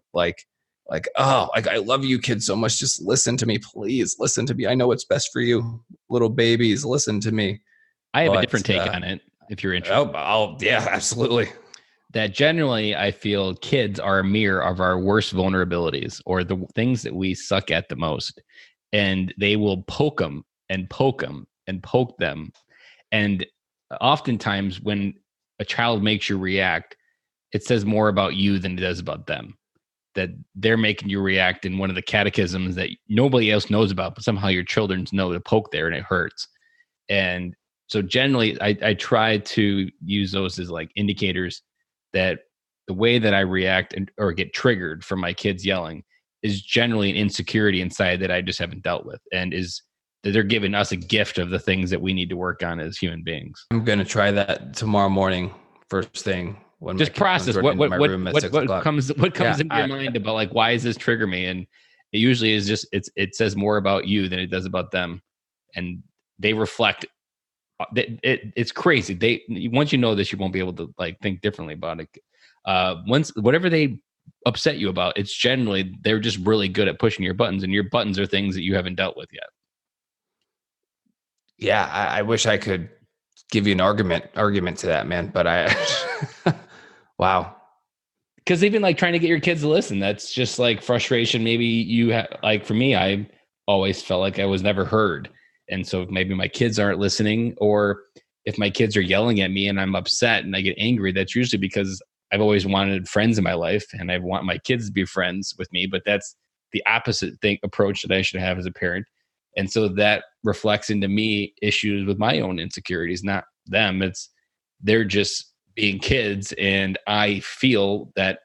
I love you kids so much. Just listen to me, please. Listen to me. I know what's best for you, little babies. Listen to me. I have a different take on it, if you're interested. Yeah, absolutely. That generally, I feel kids are a mirror of our worst vulnerabilities, or the things that we suck at the most. And they will poke them and poke them and poke them. And oftentimes when a child makes you react, it says more about you than it does about them. That they're making you react in one of the catechisms that nobody else knows about, but somehow your children know to poke there and it hurts. And so generally I try to use those as like indicators that the way that I react or get triggered from my kids yelling is generally an insecurity inside that I just haven't dealt with, and is that they're giving us a gift of the things that we need to work on as human beings. I'm going to try that tomorrow morning, first thing. When just process what comes into your mind about like, why does this trigger me? And it usually is just, it says more about you than it does about them. And they reflect it's crazy. Once you know this, you won't be able to like think differently about it. Once whatever they upset you about, it's generally they're just really good at pushing your buttons, and your buttons are things that you haven't dealt with yet. Yeah, I wish I could give you an argument to that, man. But wow. Because even like trying to get your kids to listen, that's just like frustration. Maybe you have, like for me, I always felt like I was never heard. And so maybe my kids aren't listening, or if my kids are yelling at me and I'm upset and I get angry, that's usually because I've always wanted friends in my life and I want my kids to be friends with me, but that's the opposite approach that I should have as a parent. And so that reflects into me issues with my own insecurities, not them. They're just being kids, and I feel that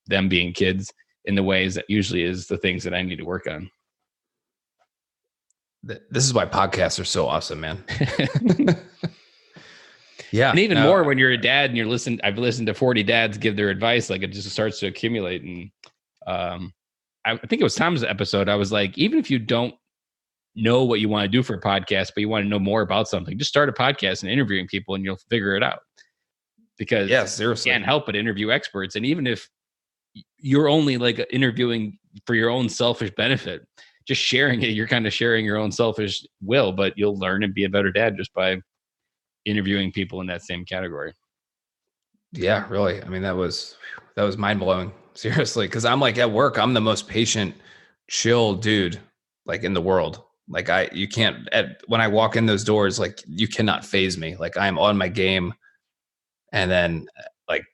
them being kids in the ways that usually is the things that I need to work on. This is why podcasts are so awesome, man. Yeah. And even more when you're a dad and I've listened to 40 dads give their advice, like it just starts to accumulate. And I think it was Tom's episode. I was like, even if you don't know what you want to do for a podcast, but you want to know more about something, just start a podcast and interviewing people and you'll figure it out. Because seriously, you can't help but interview experts. And even if you're only like interviewing for your own selfish benefit, just sharing it, you're kind of sharing your own selfish will, but you'll learn and be a better dad just by interviewing people in that same category. Yeah, really. I mean, that was mind blowing. Seriously, because I'm like at work, I'm the most patient, chill dude like in the world. Like you can't when I walk in those doors, like you cannot phase me. Like I'm on my game, and then like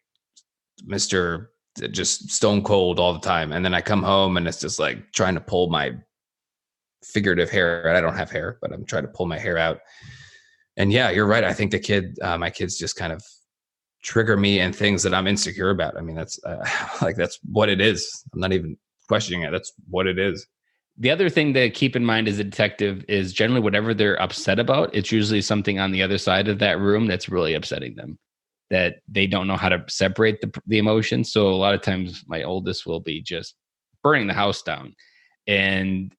Mr. just stone cold all the time, and then I come home and it's just like trying to pull my figurative hair. I don't have hair, but I'm trying to pull my hair out. And yeah, you're right. I think my kids just kind of trigger me and things that I'm insecure about. I mean, that's like, that's what it is. I'm not even questioning it. That's what it is. The other thing to keep in mind as a detective is generally whatever they're upset about, it's usually something on the other side of that room that's really upsetting them, that they don't know how to separate the emotions. So a lot of times my oldest will be just burning the house down. And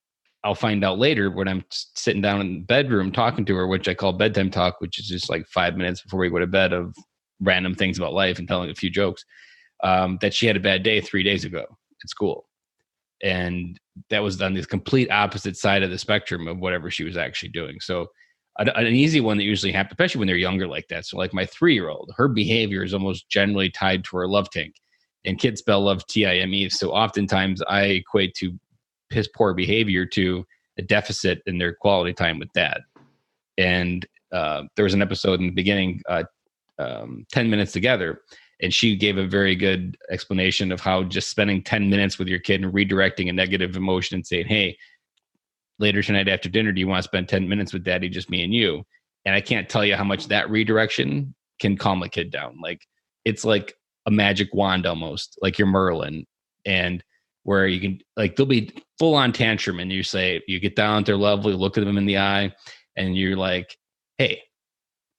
I'll find out later when I'm sitting down in the bedroom talking to her, which I call bedtime talk, which is just like 5 minutes before we go to bed of random things about life and telling a few jokes, that she had a bad day 3 days ago at school. And that was on the complete opposite side of the spectrum of whatever she was actually doing. So an easy one that usually happens, especially when they're younger like that. So like my 3-year-old, her behavior is almost generally tied to her love tank, and kids spell love TIME. So oftentimes I equate to piss poor behavior to a deficit in their quality time with dad. And there was an episode in the beginning, 10 minutes together, and she gave a very good explanation of how just spending 10 minutes with your kid and redirecting a negative emotion and saying, hey, later tonight after dinner, do you want to spend 10 minutes with daddy, just me and you? And I can't tell you how much that redirection can calm a kid down. Like it's like a magic wand almost, like you're Merlin. And where you can, like, they'll be full on tantrum, and you say, you get down at their level, you look at them in the eye, and you're like, hey,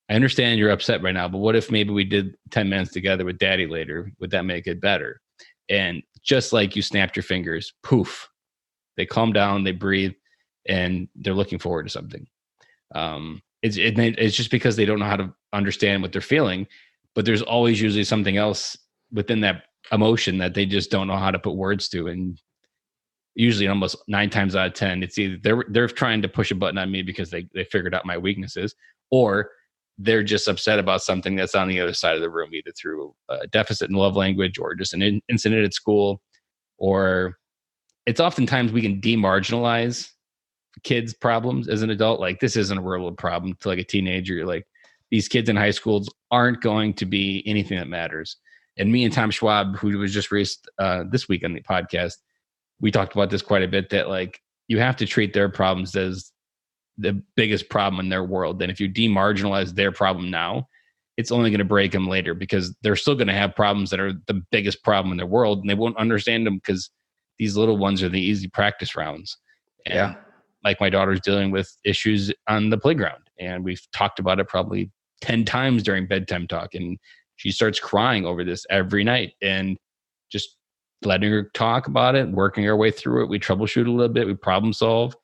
I understand you're upset right now, but what if maybe we did 10 minutes together with daddy later? Would that make it better? And just like you snapped your fingers, poof, they calm down, they breathe, and they're looking forward to something. It's just because they don't know how to understand what they're feeling, but there's always usually something else within that emotion that they just don't know how to put words to. And usually almost 9 times out of 10, it's either they're trying to push a button on me because they figured out my weaknesses, or they're just upset about something that's on the other side of the room, either through a deficit in love language or just an incident at school. Or it's oftentimes we can demarginalize kids' problems as an adult. Like, this isn't a real problem to like a teenager. You're like, these kids in high schools aren't going to be anything that matters. And me and Tom Schwab, who was just released this week on the podcast, we talked about this quite a bit, that like you have to treat their problems as the biggest problem in their world. And if you demarginalize their problem now, it's only going to break them later, because they're still going to have problems that are the biggest problem in their world, and they won't understand them because these little ones are the easy practice rounds. And yeah. Like my daughter's dealing with issues on the playground, and we've talked about it probably 10 times during bedtime talk. And she starts crying over this every night, and just letting her talk about it, working our way through it. We troubleshoot a little bit, we problem solve.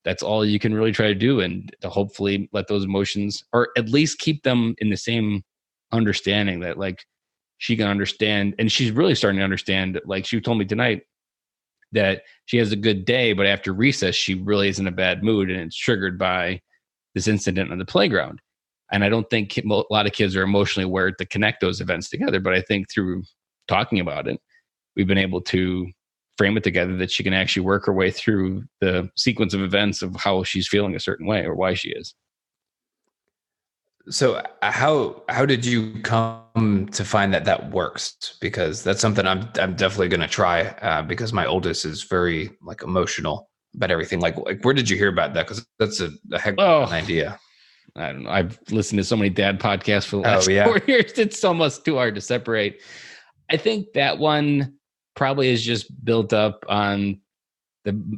That's all you can really try to do, and to hopefully let those emotions, or at least keep them in the same understanding that like she can understand. And she's really starting to understand. Like she told me tonight that she has a good day, but after recess, she really is in a bad mood, and it's triggered by this incident on the playground. And I don't think a lot of kids are emotionally aware to connect those events together, but I think through talking about it, we've been able to frame it together that she can actually work her way through the sequence of events of how she's feeling a certain way or why she is. So how did you come to find that works? Because that's something I'm definitely going to try, because my oldest is very like emotional about everything. Like where did you hear about that? Because that's a heck of an idea. I don't know. I've listened to so many dad podcasts for the last 4 years. It's almost too hard to separate. I think that one probably is just built up on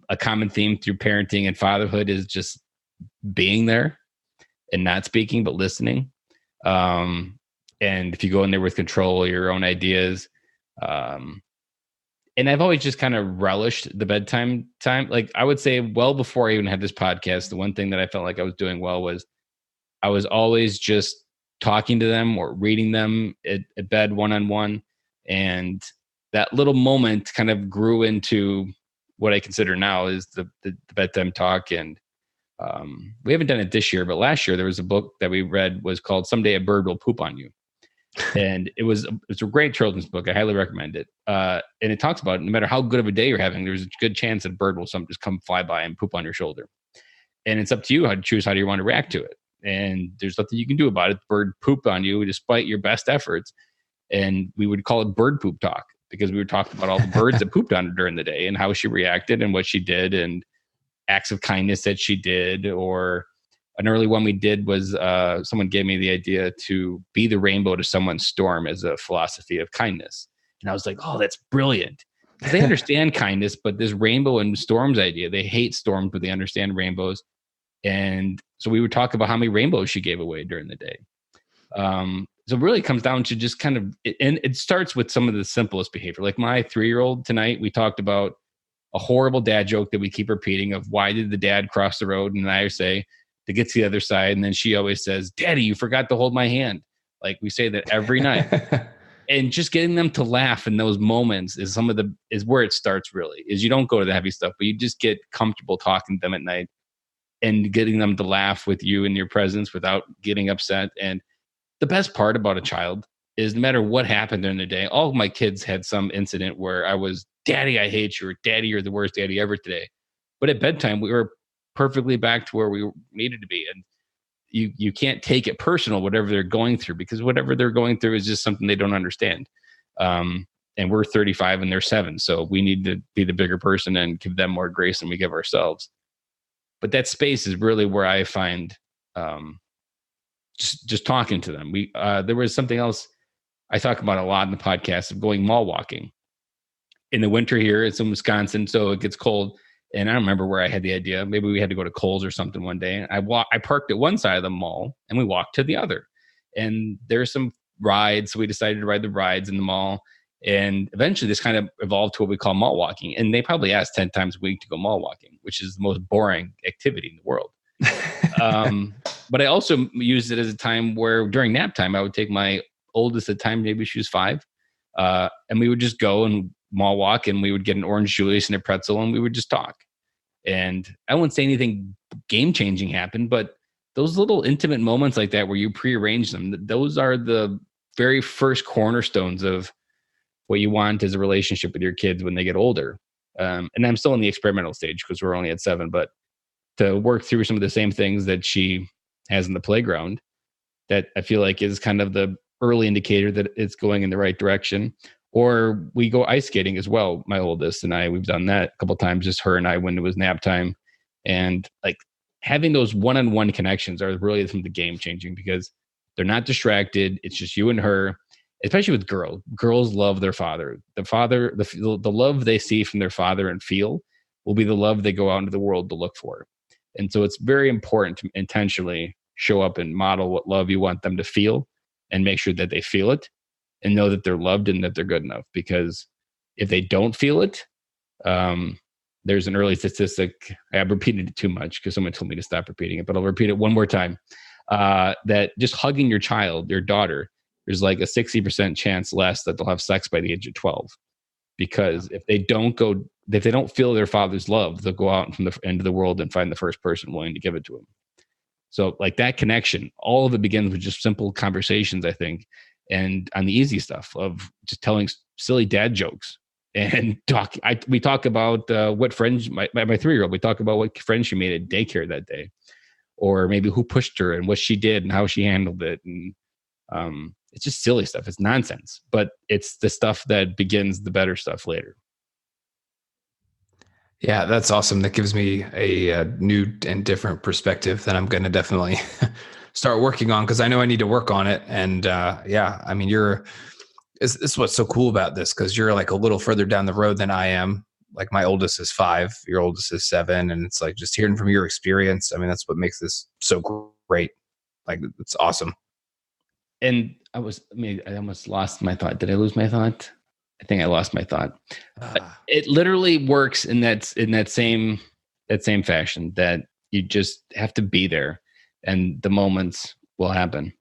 a common theme through parenting and fatherhood, is just being there and not speaking, but listening. And if you go in there with control, your own ideas. And I've always just kind of relished the bedtime time. Like I would say well before I even had this podcast, the one thing that I felt like I was doing well was I was always just talking to them or reading them at bed one-on-one. And that little moment kind of grew into what I consider now is the bedtime talk. And we haven't done it this year, but last year there was a book that we read was called "Someday a Bird Will Poop on You," and it's a great children's book. I highly recommend it. And it talks about no matter how good of a day you're having, there's a good chance that a bird will just come fly by and poop on your shoulder. And it's up to you how to choose how do you want to react to it. And there's nothing you can do about it. The bird pooped on you despite your best efforts. And we would call it bird poop talk because we were talking about all the birds that pooped on her during the day and how she reacted and what she did and acts of kindness that she did. Or an early one we did was someone gave me the idea to be the rainbow to someone's storm as a philosophy of kindness. And I was like, oh, that's brilliant. Because they understand kindness, but this rainbow and storms idea, they hate storms, but they understand rainbows. And so we would talk about how many rainbows she gave away during the day. So it really comes down to just kind of, and it starts with some of the simplest behavior. Like my 3-year-old tonight, we talked about a horrible dad joke that we keep repeating of why did the dad cross the road? And I say to get to the other side. And then she always says, Daddy, you forgot to hold my hand. Like we say that every night. And just getting them to laugh in those moments is where it starts really, is you don't go to the heavy stuff, but you just get comfortable talking to them at night and getting them to laugh with you in your presence without getting upset. And the best part about a child is no matter what happened during the day, all of my kids had some incident where I was, Daddy, I hate you, or Daddy, you're the worst daddy ever today. But at bedtime, we were perfectly back to where we needed to be. And you can't take it personal, whatever they're going through, because whatever they're going through is just something they don't understand. And we're 35 and they're 7. So we need to be the bigger person and give them more grace than we give ourselves. But that space is really where I find just talking to them. There was something else I talk about a lot in the podcast of going mall walking. In the winter here, it's in Wisconsin, so it gets cold. And I don't remember where I had the idea. Maybe we had to go to Kohl's or something one day. I parked at one side of the mall and we walked to the other. And there's some rides. So we decided to ride the rides in the mall. And eventually this kind of evolved to what we call mall walking. And they probably ask 10 times a week to go mall walking, which is the most boring activity in the world. But I also used it as a time where during nap time, I would take my oldest at the time, maybe she was 5. And we would just go and mall walk and we would get an orange julius and a pretzel and we would just talk. And I wouldn't say anything game changing happened, but those little intimate moments like that where you prearrange them, those are the very first cornerstones of what you want as a relationship with your kids when they get older. And I'm still in the experimental stage because we're only at 7, but to work through some of the same things that she has in the playground, that I feel like is kind of the early indicator that it's going in the right direction. Or we go ice skating as well. My oldest and I, we've done that a couple of times, just her and I, when it was nap time. And like having those one-on-one connections are really some of the game changing because they're not distracted. It's just you and her, especially with girls. Girls love their father. The love they see from their father and feel will be the love they go out into the world to look for. And so it's very important to intentionally show up and model what love you want them to feel and make sure that they feel it and know that they're loved and that they're good enough. Because if they don't feel it, there's an early statistic. I've repeated it too much because someone told me to stop repeating it, but I'll repeat it one more time. That just hugging your child, your daughter, there's like a 60% chance less that they'll have sex by the age of 12. Because if they don't feel their father's love, they'll go out into the world and find the first person willing to give it to them. So like that connection, all of it begins with just simple conversations, I think. And on the easy stuff of just telling silly dad jokes and we talk about what friends, my 3-year-old, we talk about what friends she made at daycare that day, or maybe who pushed her and what she did and how she handled it. And it's just silly stuff. It's nonsense, but it's the stuff that begins the better stuff later. Yeah, that's awesome. That gives me a new and different perspective that I'm going to definitely start working on because I know I need to work on it. And yeah, I mean, this is what's so cool about this because you're like a little further down the road than I am. Like my oldest is 5, your oldest is 7. And it's like just hearing from your experience. I mean, that's what makes this so great. Like, it's awesome. And I almost lost my thought. Did I lose my thought? I think I lost my thought. It literally works in that same fashion that you just have to be there and the moments will happen.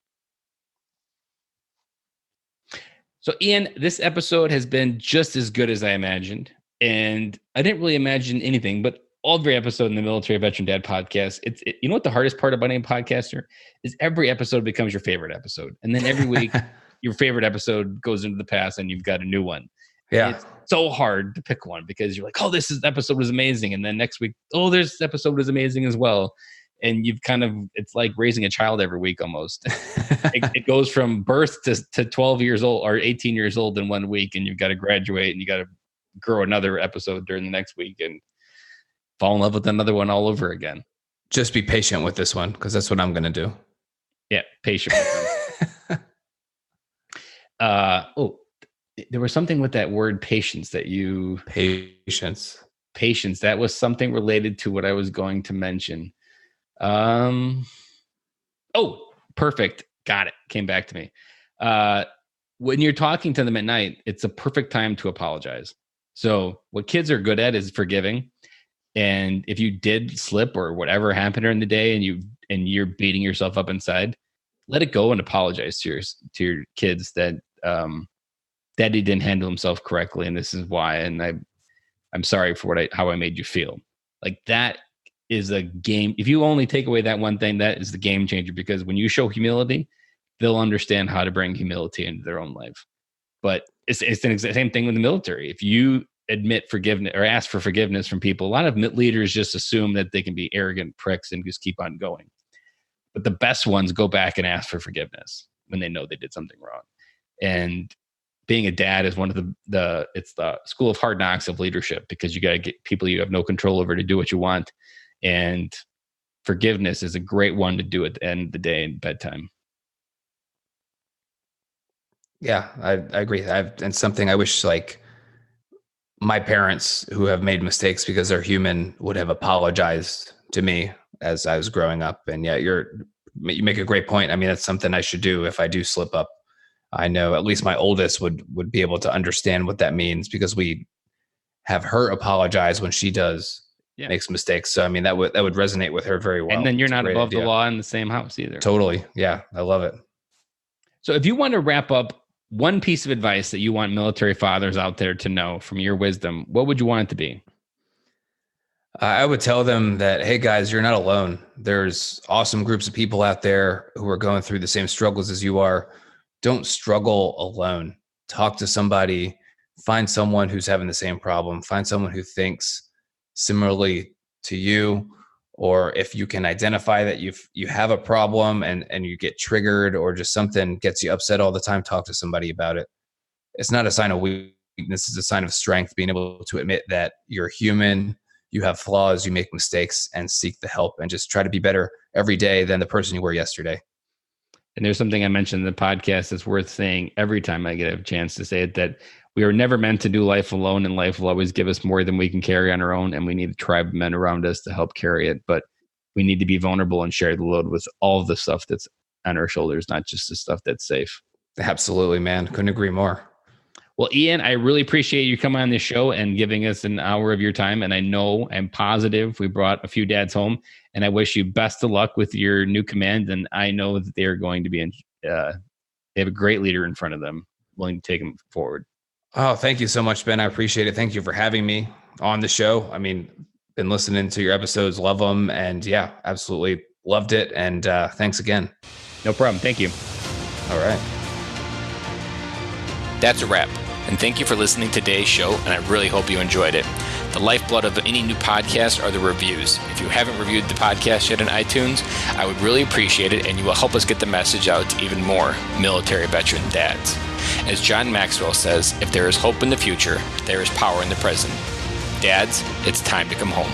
So Ian, this episode has been just as good as I imagined. And I didn't really imagine anything, but every episode in the Military Veteran Dad podcast, you know what the hardest part about being a podcaster is? Every episode becomes your favorite episode. And then every week, your favorite episode goes into the past and you've got a new one. Yeah. It's so hard to pick one because you're like, oh, this episode was amazing. And then next week, oh, this episode was amazing as well. And you've it's like raising a child every week almost. It goes from birth to 12 years old or 18 years old in 1 week. And you've got to graduate and you got to grow another episode during the next week and fall in love with another one all over again. Just be patient with this one because that's what I'm going to do. Yeah, patient with them. There was something with that word patience that you... Patience. That was something related to what I was going to mention. Perfect. Got it. Came back to me. When you're talking to them at night, it's a perfect time to apologize. So what kids are good at is forgiving. And if you did slip or whatever happened during the day and you're beating yourself up inside, let it go and apologize to your kids that Daddy didn't handle himself correctly, and this is why. And I'm sorry for how I made you feel. Like that is a game. If you only take away that one thing, that is the game changer. Because when you show humility, they'll understand how to bring humility into their own life. But it's the same thing with the military. If you admit forgiveness or ask for forgiveness from people, a lot of leaders just assume that they can be arrogant pricks and just keep on going. But the best ones go back and ask for forgiveness when they know they did something wrong. And being a dad is one of it's the school of hard knocks of leadership, because you got to get people you have no control over to do what you want. And forgiveness is a great one to do at the end of the day in bedtime. Yeah, I agree. And something I wish like my parents who have made mistakes because they're human would have apologized to me as I was growing up. And yeah, you make a great point. I mean, that's something I should do if I do slip up. I know at least my oldest would be able to understand what that means, because we have her apologize when she makes mistakes. So I mean, that would resonate with her very well. And then you're not above the law in the same house either. Totally. Yeah, I love it. So if you want to wrap up one piece of advice that you want military fathers out there to know from your wisdom, what would you want it to be? I would tell them that, hey guys, you're not alone. There's awesome groups of people out there who are going through the same struggles as you are. Don't struggle alone. Talk to somebody, find someone who's having the same problem, find someone who thinks similarly to you. Or if you can identify that you have a problem and you get triggered or just something gets you upset all the time, talk to somebody about it. It's not a sign of weakness. It's a sign of strength, being able to admit that you're human, you have flaws, you make mistakes, and seek the help and just try to be better every day than the person you were yesterday. And there's something I mentioned in the podcast that's worth saying every time I get a chance to say it, that we are never meant to do life alone, and life will always give us more than we can carry on our own. And we need a tribe of men around us to help carry it. But we need to be vulnerable and share the load with all of the stuff that's on our shoulders, not just the stuff that's safe. Absolutely, man. Couldn't agree more. Well, Ian, I really appreciate you coming on this show and giving us an hour of your time. And I'm positive we brought a few dads home. And I wish you best of luck with your new command. And I know that they're going to be they have a great leader in front of them, willing to take them forward. Oh, thank you so much, Ben. I appreciate it. Thank you for having me on the show. I mean, been listening to your episodes, love them. And yeah, absolutely loved it. And thanks again. No problem. Thank you. All right. That's a wrap. And thank you for listening to today's show, and I really hope you enjoyed it. The lifeblood of any new podcast are the reviews. If you haven't reviewed the podcast yet on iTunes, I would really appreciate it, and you will help us get the message out to even more military veteran dads. As John Maxwell says, if there is hope in the future, there is power in the present. Dads, it's time to come home.